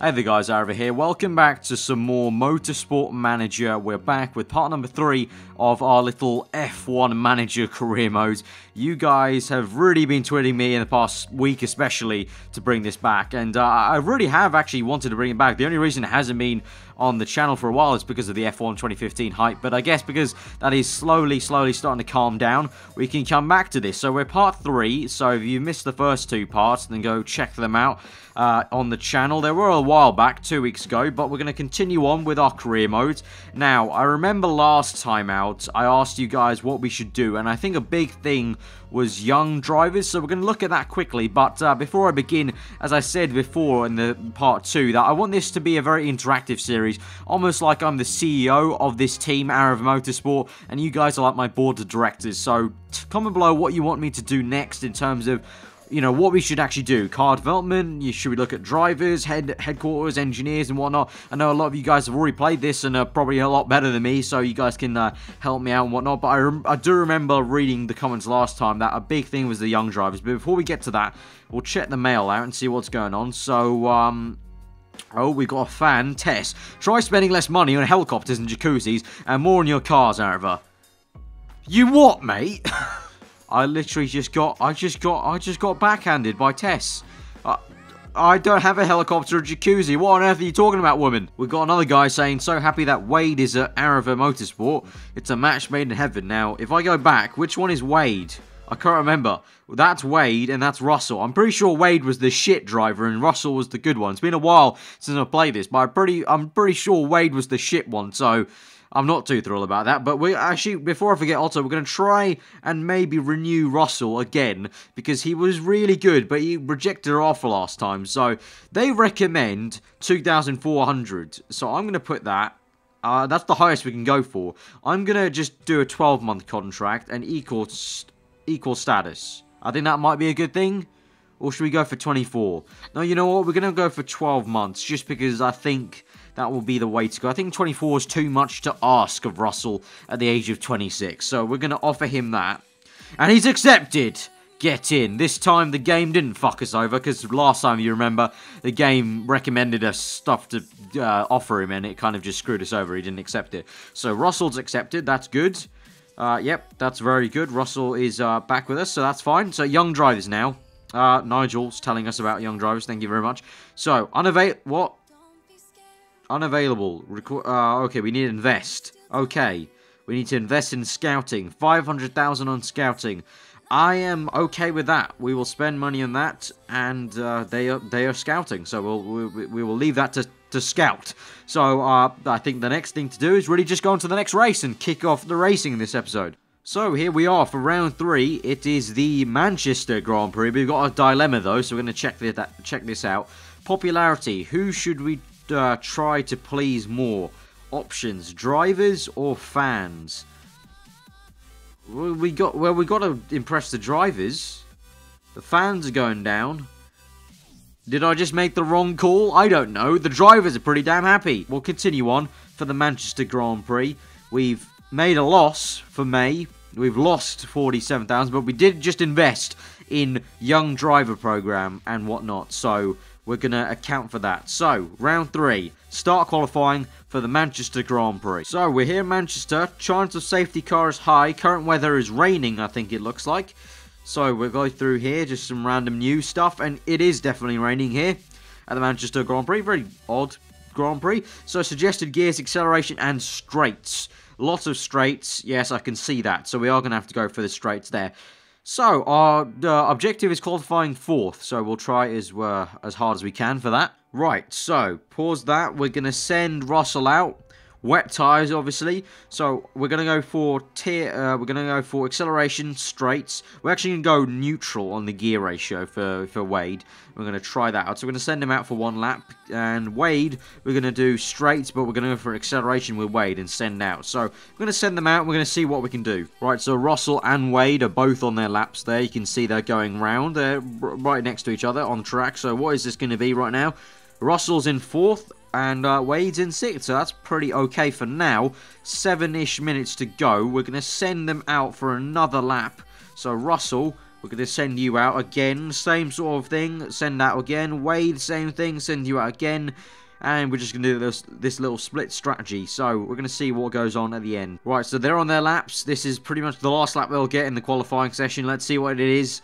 Hey there guys, aarava here. Welcome back to some more Motorsport Manager. We're back with part number 3 of our little F1 Manager career mode. You guys have really been tweeting me in the past week especially to bring this back, and I really have actually wanted to bring it back. The only reason it hasn't been on the channel for a while is because of the F1 2015 hype, but I guess because that is slowly starting to calm down, we can come back to this. So we're part 3, so if you missed the first 2 parts, then go check them out on the channel. They were a while back, 2 weeks ago, but we're going to continue on with our career mode. Now, I remember last time out, I asked you guys what we should do, and I think a big thing was young drivers, so we're going to look at that quickly. But before I begin, as I said before in the part 2, that I want this to be a very interactive series, almost like I'm the CEO of this team, aarava Motorsport, and you guys are like my board of directors. So comment below what you want me to do next in terms of, you know, what we should actually do. Car development, should we look at drivers, headquarters, engineers and whatnot. I know a lot of you guys have already played this and are probably a lot better than me, so you guys can help me out and whatnot. But I do remember reading the comments last time that a big thing was the young drivers. But before we get to that, we'll check the mail out and see what's going on. So, oh, we got a fan, Tess. Try spending less money on helicopters and jacuzzis and more on your cars, aarava. You what, mate? I literally just got backhanded by Tess. I don't have a helicopter or jacuzzi. What on earth are you talking about, woman? We've got another guy saying, so happy that Wade is at aarava Motorsport. It's a match made in heaven. Now, if I go back, which one is Wade? I can't remember. That's Wade and that's Russell. I'm pretty sure Wade was the shit driver and Russell was the good one. It's been a while since I played this, but I'm pretty sure Wade was the shit one, so I'm not too thrilled about that. But we actually, before I forget, also, we're going to try and maybe renew Russell again, because he was really good, but he rejected our offer last time. So they recommend 2,400. So I'm going to put that. That's the highest we can go for. I'm going to just do a 12-month contract and equal status. I think that might be a good thing. Or should we go for 24? No, you know what? We're going to go for 12 months, just because I think that will be the way to go. I think 24 is too much to ask of Russell at the age of 26. So we're going to offer him that. And he's accepted. Get in. This time the game didn't fuck us over, because last time, you remember, the game recommended us stuff to offer him, and it kind of just screwed us over. He didn't accept it. So Russell's accepted. That's good. Yep, that's very good. Russell is back with us, so that's fine. So young drivers now. Nigel's telling us about young drivers. Thank you very much. So, unavailable. Okay, we need to invest. Okay, we need to invest in scouting. 500,000 on scouting. I am okay with that. We will spend money on that, and they are scouting. So we will leave that to scout. So I think the next thing to do is really just go on to the next race and kick off the racing in this episode. So here we are for round 3. It is the Manchester Grand Prix. We've got a dilemma though, so we're going to check this out. Popularity. Who should we try to please more? Options: drivers or fans? We got to impress the drivers. The fans are going down. Did I just make the wrong call? I don't know. The drivers are pretty damn happy. We'll continue on for the Manchester Grand Prix. We've made a loss for May. We've lost 47,000, but we did just invest in young driver program and whatnot. So we're going to account for that. So, round 3. Start qualifying for the Manchester Grand Prix. So, we're here in Manchester. Chance of safety car is high. Current weather is raining, I think it looks like. So, we'll go through here, just some random news stuff. And it is definitely raining here at the Manchester Grand Prix. Very odd Grand Prix. So, suggested gears, acceleration, and straights. Lots of straights. Yes, I can see that. So, we are going to have to go for the straights there. So, our objective is qualifying 4th, so we'll try as hard as we can for that. Right, so, pause that. We're going to send Russell out. Wet tyres, obviously. So, we're going to go for acceleration, straights. We're actually going to go neutral on the gear ratio for Wade. We're going to try that out. So, we're going to send him out for 1 lap. And Wade, we're going to do straights, but we're going to go for acceleration with Wade and send out. So, we're going to send them out. We're going to see what we can do. Right, so Russell and Wade are both on their laps there. You can see they're going round. They're right next to each other on track. So, what is this going to be right now? Russell's in 4th. And Wade's in 6th, so that's pretty okay for now. 7-ish minutes to go. We're going to send them out for another lap. So Russell, We're going to send you out again. Same sort of thing. Send out again. Wade, same thing. Send you out again. And we're just going to do this little split strategy. So we're going to see what goes on at the end. Right, so they're on their laps. This is pretty much the last lap they'll get in the qualifying session. Let's see what it is.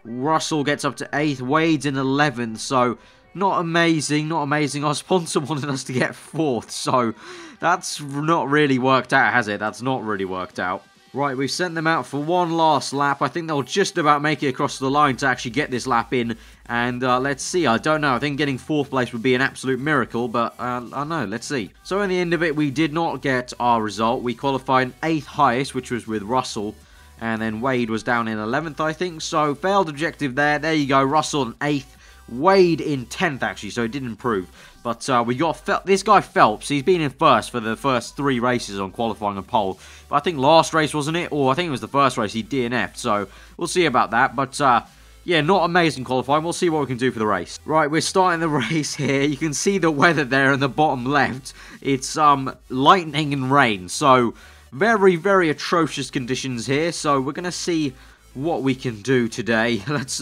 Russell gets up to 8th. Wade's in 11th. So not amazing, not amazing. Our sponsor wanted us to get 4th. So that's not really worked out, has it? That's not really worked out. Right, we've sent them out for one last lap. I think they'll just about make it across the line to actually get this lap in. And let's see, I don't know. I think getting 4th place would be an absolute miracle, but I don't know. Let's see. So in the end of it, we did not get our result. We qualified 8th highest, which was with Russell. And then Wade was down in 11th, I think. So failed objective there. There you go. Russell in 8th. Wade in 10th, actually, so it did improve. But we got this guy Phelps. He's been in first for the first 3 races on qualifying and pole. But I think last race, wasn't it? Or I think it was the first race he DNF'd. So we'll see about that. But yeah, not amazing qualifying. We'll see what we can do for the race. Right, we're starting the race here. You can see the weather there in the bottom left. It's lightning and rain. So very, very atrocious conditions here. So we're going to see what we can do today. Let's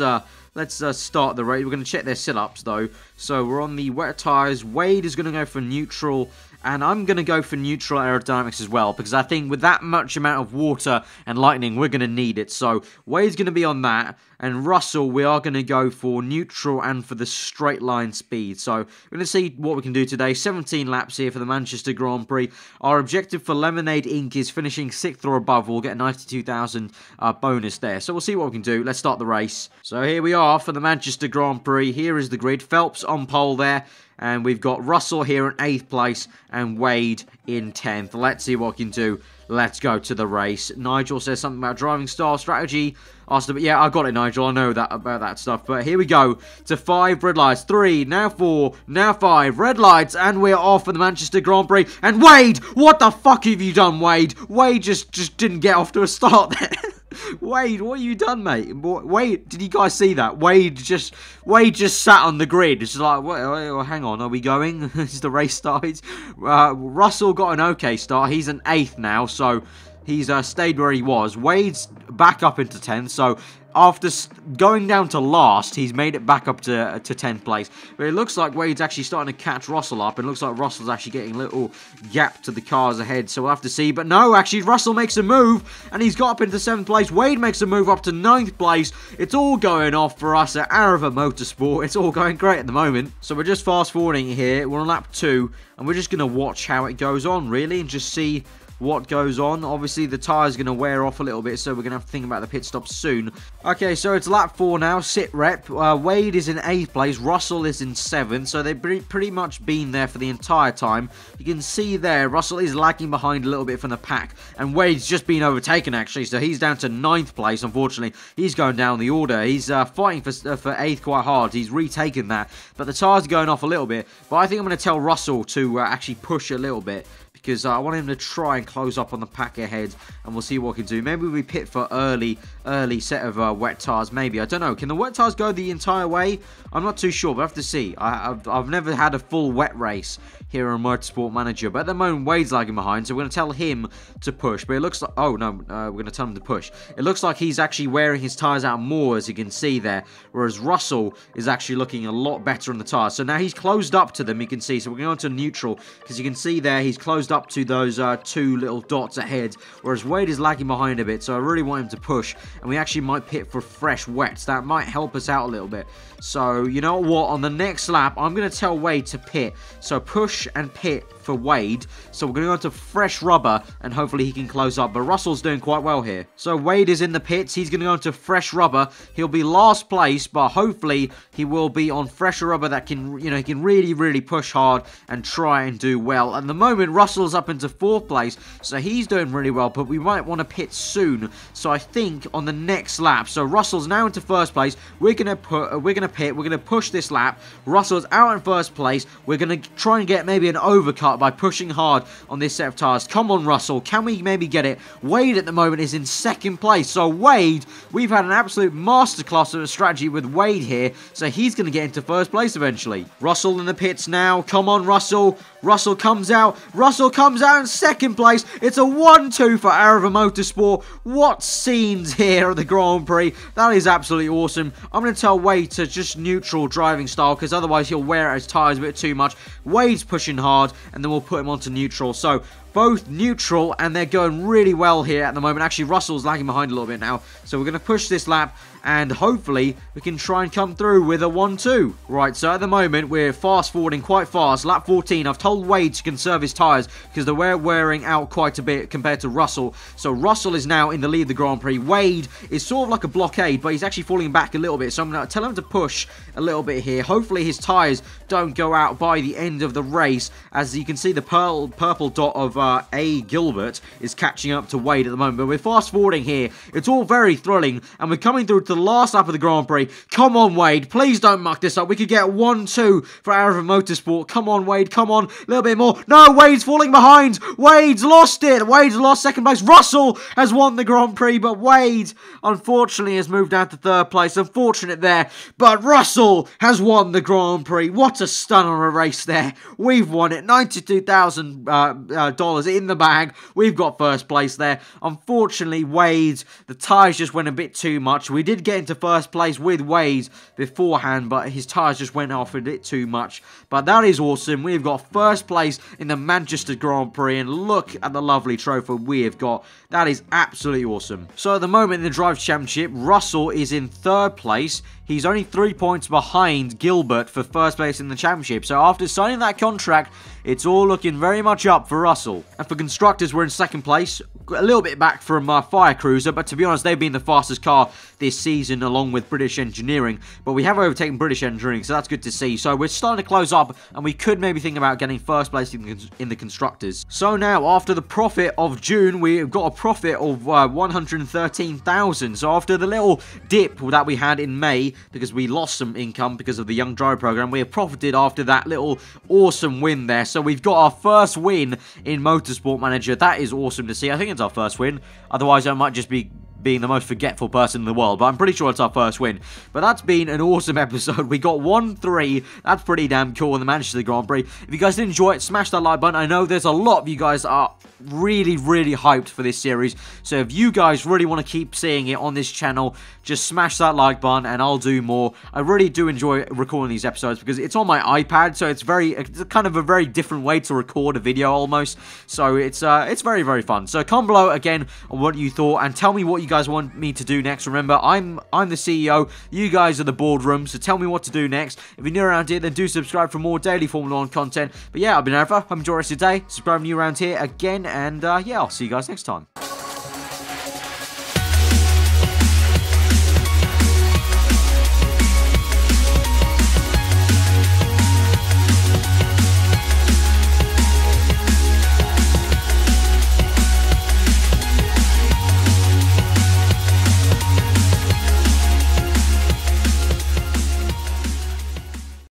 start the race. We're going to check their sit-ups, though. So we're on the wet tyres. Wade is going to go for neutral. And I'm going to go for neutral aerodynamics as well. Because I think with that much amount of water and lightning, we're going to need it. So Wade's going to be on that. And Russell, we are going to go for neutral and for the straight line speed. So we're going to see what we can do today. 17 laps here for the Manchester Grand Prix. Our objective for Lemonade Inc. is finishing 6th or above. We'll get a 92,000 bonus there. So we'll see what we can do. Let's start the race. So here we are for the Manchester Grand Prix. Here is the grid. Phelps on pole there. And we've got Russell here in 8th place and Wade in 10th. Let's see what we can do. Let's go to the race. Nigel says something about driving style strategy. Asked him, yeah, I got it, Nigel. I know that about that stuff. But here we go to 5 red lights. 3, now 4, now 5 red lights. And we're off for the Manchester Grand Prix. And Wade, what the fuck have you done, Wade? Wade just didn't get off to a start there. Wade, what have you done, mate? Wade, did you guys see that? Wade just sat on the grid. It's like, well, hang on, are we going? Is the race started? Russell got an okay start. He's an 8th now, so he's stayed where he was. Wade's back up into 10th, so after going down to last, he's made it back up to 10th place. But it looks like Wade's actually starting to catch Russell up. And it looks like Russell's actually getting a little gap to the cars ahead. So we'll have to see. But no, actually, Russell makes a move. And he's got up into 7th place. Wade makes a move up to 9th place. It's all going off for us at Aarava Motorsport. It's all going great at the moment. So we're just fast forwarding here. We're on lap 2. And we're just going to watch how it goes on, really. And just see what goes on. Obviously, the tyre's going to wear off a little bit, so we're going to have to think about the pit stop soon. Okay, so it's lap 4 now. Sit rep. Wade is in 8th place. Russell is in 7th, so they've pretty much been there for the entire time. You can see there, Russell is lagging behind a little bit from the pack, and Wade's just been overtaken, actually, so he's down to 9th place, unfortunately. He's going down the order. He's fighting for 8th quite hard. He's retaken that, but the tyres are going off a little bit. But I think I'm going to tell Russell to actually push a little bit, because I want him to try and close up on the pack ahead, and we'll see what we can do. Maybe we pit for early set of wet tyres, maybe. I don't know. Can the wet tyres go the entire way? I'm not too sure, but I have to see. I've never had a full wet race here on Motorsport Manager, but at the moment, Wade's lagging behind, so we're going to tell him to push, but it looks like... Oh, no, we're going to tell him to push. It looks like he's actually wearing his tyres out more, as you can see there, whereas Russell is actually looking a lot better on the tyres. So now he's closed up to them, you can see, so we're going on to neutral, because you can see there, he's closed up to those 2 little dots ahead, whereas Wade is lagging behind a bit, so I really want him to push, and we actually might pit for fresh wets. That might help us out a little bit. So, you know what, on the next lap, I'm going to tell Wade to pit. So, push and pit for Wade. So, we're going to go into fresh rubber, and hopefully he can close up. But Russell's doing quite well here. So, Wade is in the pits. He's going to go into fresh rubber. He'll be last place, but hopefully he will be on fresh rubber that can, you know, he can really, really push hard and try and do well. At the moment, Russell's up into 4th place, so he's doing really well, but we might want to pit soon. So, I think on the next lap. So, Russell's now into 1st place. We're going to pit. We're going to push this lap. Russell's out in 1st place. We're going to try and get maybe an overcut by pushing hard on this set of tyres. Come on, Russell. Can we maybe get it? Wade at the moment is in 2nd place. So Wade, we've had an absolute masterclass of a strategy with Wade here. So he's going to get into 1st place eventually. Russell in the pits now. Come on, Russell. Russell comes out. Russell comes out in second place. It's a 1-2 for aarava Motorsport. What scenes here at the Grand Prix. That is absolutely awesome. I'm going to tell Wade to just neutral driving style, because otherwise he'll wear out his tyres a bit too much. Wade's pushing hard, and then we'll put him onto neutral. So both neutral, and they're going really well here at the moment. Actually, Russell's lagging behind a little bit now. So we're going to push this lap, and hopefully we can try and come through with a 1-2. Right, so at the moment, we're fast-forwarding quite fast. Lap 14, I've told Wade to conserve his tyres because they're wearing out quite a bit compared to Russell. So Russell is now in the lead of the Grand Prix. Wade is sort of like a blockade, but he's actually falling back a little bit. So I'm going to tell him to push a little bit here. Hopefully his tyres don't go out by the end of the race. As you can see, the purple dot of A. Gilbert is catching up to Wade at the moment. But we're fast-forwarding here. It's all very thrilling, and we're coming through to the last lap of the Grand Prix. Come on, Wade. Please don't muck this up. We could get 1-2 for aarava Motorsport. Come on, Wade. Come on. A little bit more. No, Wade's falling behind. Wade's lost it. Wade's lost second place. Russell has won the Grand Prix, but Wade, unfortunately, has moved down to third place. Unfortunate there, but Russell has won the Grand Prix. What a stunner of a race there. We've won it. $92,000 in the bag. We've got first place there. Unfortunately, Wade, the tyres just went a bit too much. We did get into first place with Wade beforehand, but his tyres just went off a bit too much. But that is awesome. We've got first place in the Manchester Grand Prix, and look at the lovely trophy we have got. That is absolutely awesome. So at the moment in the Drivers' Championship, Russell is in third place. He's only 3 points behind Gilbert for first place in the championship. So after signing that contract, it's all looking very much up for Russell. And for constructors, we're in second place. A little bit back from Fire Cruiser, but to be honest, they've been the fastest car this season along with British Engineering. But we have overtaken British Engineering, so that's good to see. So we're starting to close up, and we could maybe think about getting first place in the constructors. So now, after the profit of June, we've got a profit of 113,000. So after the little dip that we had in May, because we lost some income because of the Young Driver Program, we have profited after that little awesome win there. So we've got our first win in Motorsport Manager. That is awesome to see. I think it's our first win. Otherwise, I might just be being the most forgetful person in the world, but I'm pretty sure it's our first win. But that's been an awesome episode. We got 1-3. That's pretty damn cool in the Manchester Grand Prix. If you guys did enjoy it, smash that like button. I know there's a lot of you guys are really hyped for this series, so if you guys really want to keep seeing it on this channel, just smash that like button and I'll do more. I really do enjoy recording these episodes because it's on my iPad, so it's kind of a very different way to record a video almost. So it's very fun. So comment below again on what you thought and tell me what you guys want me to do next. Remember, I'm the CEO, you guys are the boardroom, so tell me what to do next. If you're new around here, then do subscribe for more daily Formula 1 content. But yeah, I've been aarava. Hope you enjoy the rest of your day. Subscribe new around here again, and yeah, I'll see you guys next time.